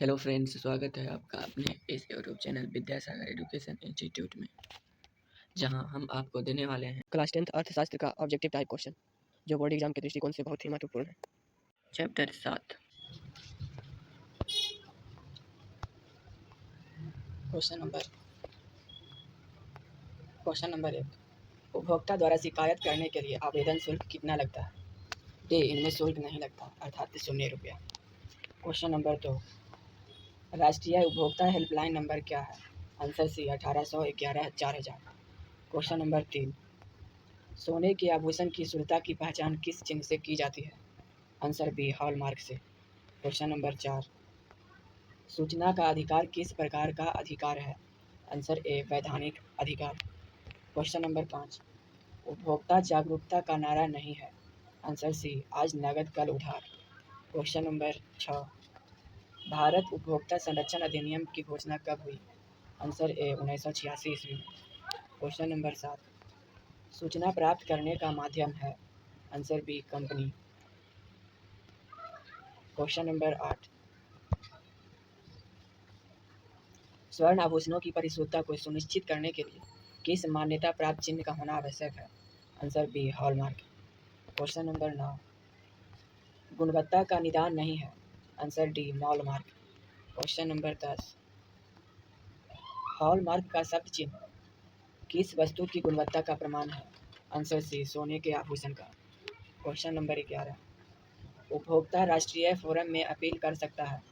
Hello friends, स्वागत है आपका अपने इस YouTube channel Vidyasagar education institute में, जहां हम आपको देने वाले हैं क्लास 10th अर्थशास्त्र का ऑब्जेक्टिव टाइप क्वेश्चन, जो बोर्ड एग्जाम के दृष्टिकोण से बहुत ही महत्वपूर्ण है। चैप्टर 7। क्वेश्चन नंबर 1, उपभोक्ता द्वारा शिकायत करने के लिए आवेदन शुल्क कितना लगता है? डी, इनमें शुल्क नहीं लगता, अर्थात 0 रुपया। क्वेश्चन नंबर 2, राष्ट्रीय उपभोक्ता हेल्पलाइन नंबर क्या है? Answer C, 1811 4000। क्वेश्चन नंबर 3, सोने के आभूषण की शुद्धता की पहचान किस चिन्ह से की जाती है? आंसर बी, हॉलमार्क से। क्वेश्चन नंबर 4, सूचना का अधिकार किस प्रकार का अधिकार है? आंसर ए, वैधानिक अधिकार। क्वेश्चन नंबर 5, उपभोक्ता जागरूकता का नारा नहीं है। आंसर सी, आज नगद कल उधार। क्वेश्चन नंबर 6, भारत उपभोक्ता संरक्षण अधिनियम की घोषणा कब हुई? आंसर ए, 1986 ईस्वी में। क्वेश्चन नंबर 7, सूचना प्राप्त करने का माध्यम है। Answer B, company. Question number 8, स्वर्ण आभूषणों की परिशुद्धता को सुनिश्चित करने के लिए किस मान्यता प्राप्त चिन्ह का होना आवश्यक है? Answer B, hallmark. Question number 9, गुणवत्ता का निदान नहीं है। Answer D, hallmark. Question number 10, hallmark का शब्द चिन्ह किस वस्तु की गुणवत्ता का प्रमाण है? आंसर सी, सोने के आभूषण का। क्वेश्चन नंबर 11, उपभोक्ता राष्ट्रीय फोरम में अपील कर सकता है।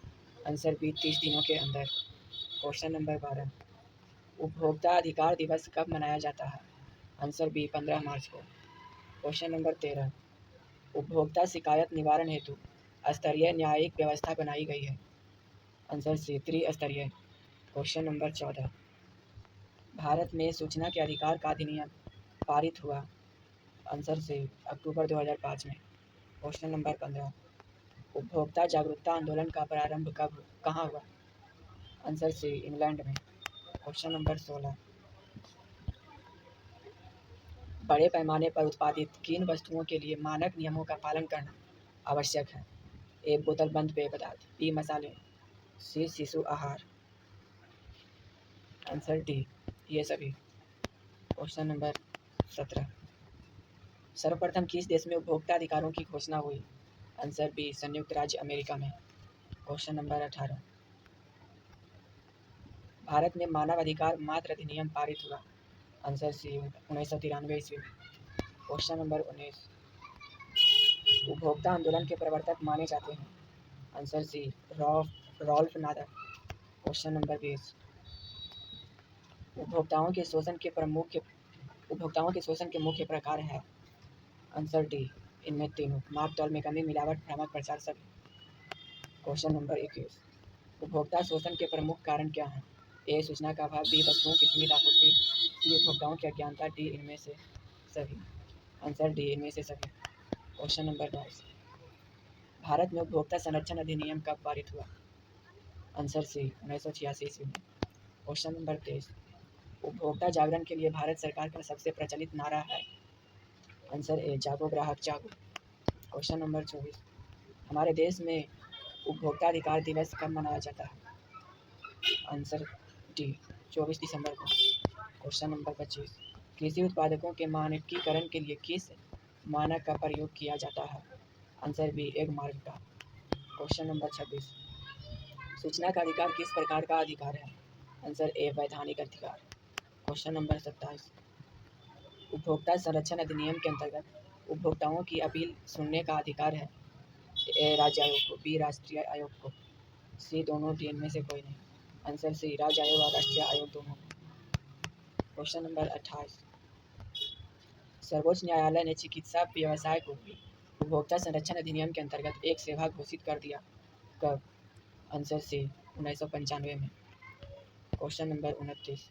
आंसर बी, 30 दिनों के अंदर। क्वेश्चन नंबर 12, उपभोक्ता अधिकार दिवस कब मनाया जाता है? आंसर बी, 15 मार्च को। क्वेश्चन नंबर 13, उपभोक्ता शिकायत निवारण हेतु स्तरीय न्यायिक व्यवस्था बनाई गई है। आंसर सी, त्रिस्तरीय। क्वेश्चन नंबर 14, भारत में सूचना के अधिकार का अधिनियम पारित हुआ। आंसर सी, अक्टूबर 2005 में। क्वेश्चन नंबर 15, उपभोक्ता जागरूकता आंदोलन का प्रारंभ कहाँ हुआ? आंसर सी, इंग्लैंड में। क्वेश्चन नंबर 16, बड़े पैमाने पर उत्पादित किन वस्तुओं के लिए मानक नियमों का पालन करना आवश्यक है? ए, बोतलबंद पेय पदार्थ, बी, मसाले, सी, शिशु आहार। आंसर डी, ये सभी। क्वेश्चन नंबर 17, सर्वप्रथम किस देश में उपभोक्ता अधिकारों की घोषणा हुई? आंसर बी, संयुक्त राज्य अमेरिका में। क्वेश्चन नंबर 18, भारत में मानव अधिकार मात्र अधिनियम पारित हुआ। आंसर सी, 1993 ईस्वी में। क्वेश्चन नंबर 19, उपभोक्ता आंदोलन के प्रवर्तक माने जाते हैं। Answer C, Ralph Nader. Question number 20, उपभोक्ताओं के शोषण के मुख्य प्रकार है। आंसर डी, इनमें तीनों, माप तौल में कमी, मिलावट, भ्रामक प्रचार सभी। क्वेश्चन नंबर 21, उपभोक्ता शोषण के प्रमुख कारण क्या हैं? ए, सूचना का अभाव, बी, वस्तुओं की सीमित आपूर्ति, सी, उपभोक्ताओं की अज्ञानता, डी, इनमें से सभी। आंसर डी, इनमें से सभी। क्वेश्चन नंबर 22, भारत में उपभोक्ता संरक्षण अधिनियम कब पारित हुआ? आंसर सी, 1986 ईस्वी में। क्वेश्चन नंबर 23, उपभोक्ता जागरण के लिए भारत सरकार का सबसे प्रचलित नारा है। आंसर ए, जागो ग्राहक जागो। क्वेश्चन नंबर 24, हमारे देश में उपभोक्ता अधिकार दिवस कब मनाया जाता है? आंसर डी, 24 दिसंबर को। क्वेश्चन नंबर 25, कृषि उत्पादकों के मानकीकरण के लिए किस मानक का प्रयोग किया जाता है? आंसर बी, एगमार्क का। क्वेश्चन नंबर 26, सूचना का अधिकार किस प्रकार का अधिकार है? आंसर ए, वैधानिक अधिकार। क्वेश्चन नंबर 27, उपभोक्ता संरक्षण अधिनियम के अंतर्गत उपभोक्ताओं की अपील सुनने का अधिकार है। ए, राज्य आयोग को, बी, राष्ट्रीय आयोग को, सी, दोनों, डी, इनमें से कोई नहीं। आंसर सी, राज्य आयोग और राष्ट्रीय आयोग दोनों। क्वेश्चन नंबर 28, सर्वोच्च न्यायालय ने चिकित्सा व्यवसाय को उपभोक्ता संरक्षण अधिनियम के अंतर्गत एक सेवा घोषित कर दिया कब? आंसर सी, 1995 में। क्वेश्चन नंबर 29,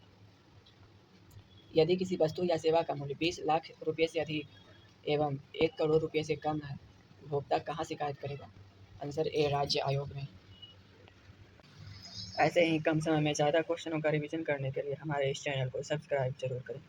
यदि किसी वस्तु या सेवा का मूल्य 20 लाख रुपये से अधिक एवं 1 करोड़ रुपये से कम है, उपभोक्ता कहाँ शिकायत करेगा? आंसर ए, राज्य आयोग में। ऐसे ही कम समय में ज़्यादा क्वेश्चनों का रिवीजन करने के लिए हमारे इस चैनल को सब्सक्राइब जरूर करें।